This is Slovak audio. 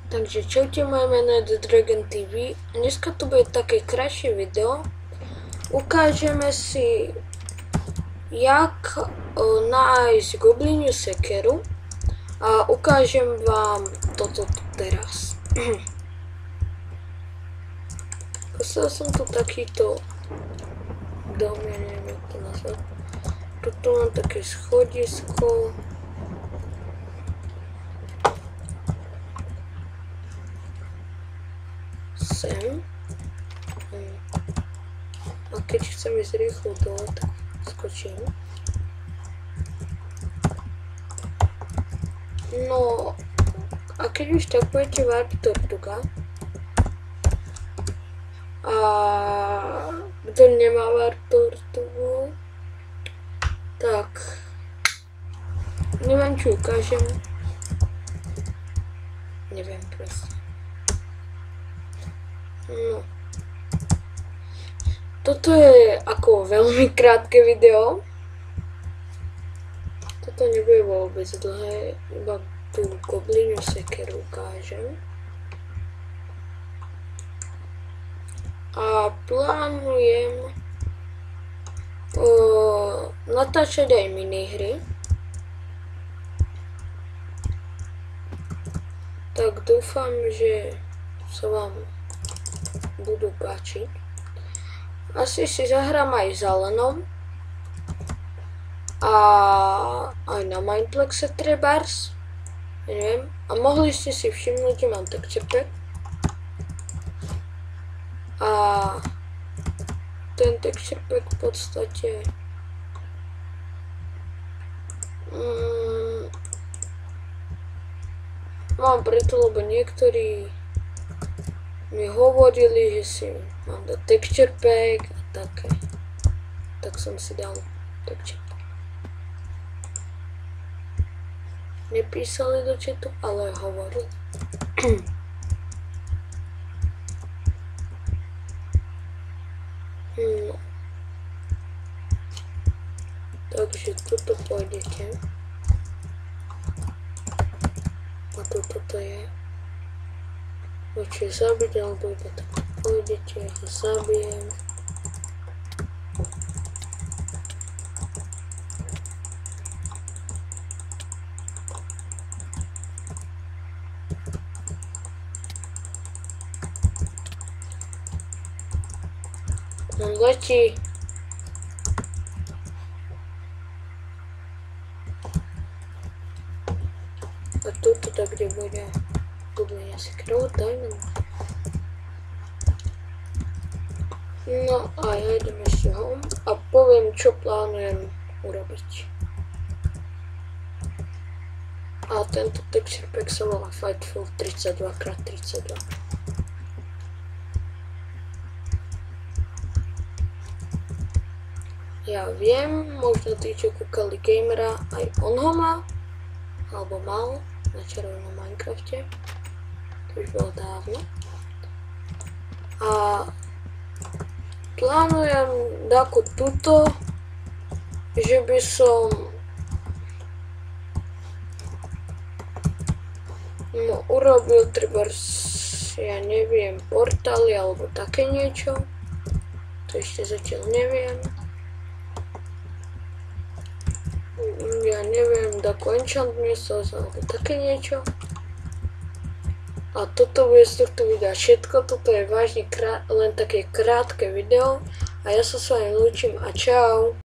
Takže čaute, moje meno je The Dragon TV. Dneska to bude také kratšie video. Ukážeme si, jak nájsť gobliniu sekeru a ukážem vám toto tu teraz. Postavil som tu takýto dom, ja neviem, jak to nazvať. Tuto mám také schodisko. Sem. A keď chcem ísť rýchlo dole, tak skočím. No, a keď už tak budete Warp Tortuga, a kto nemá Warp Tortugu, tak neviem, či ukážem. Neviem proste. No. Toto je ako veľmi krátke video. Toto nebude vôbec dlhé, iba tú gobliniu sekeru ukážem. A plánujem natáčať aj minihry. Tak dúfam, že sa vám budú páčiť. Asi si zahrám aj s Alanom a aj na Mindplexe trebárs, neviem. A mohli ste si všimnúť, že mám texture pack. A ten texture pack v podstate mám preto, lebo niektorí mi hovorili, že si mám dať texture pack a také. Tak som si dal texture pack. Nepísali do chatu, ale hovorili. No. Takže tuto pôjdete. A toto je. Čiže zabiť, alebo iba tak pôjdete, ja zabijem. On letí. A tuto tak, kde bude gobliniu sekeru, diamond. No a ja idem ešte home a poviem, čo plánujem urobiť. A tento texture pack sa volá Fightful 32x32. Ja viem, možno tí, čo kúkali gamera, aj on ho má, alebo mal na červenom Minecrafte. To už bolo dávno. A plánujem takú tuto, že by som urobil trebárs, ja neviem, portály alebo také niečo. To ešte zatiaľ neviem. Ja neviem, takú enchant miestnosť alebo také niečo. A toto bude z tohto videa všetko. Toto je vážne len také krátke video. A ja sa s vami lúčim a čau.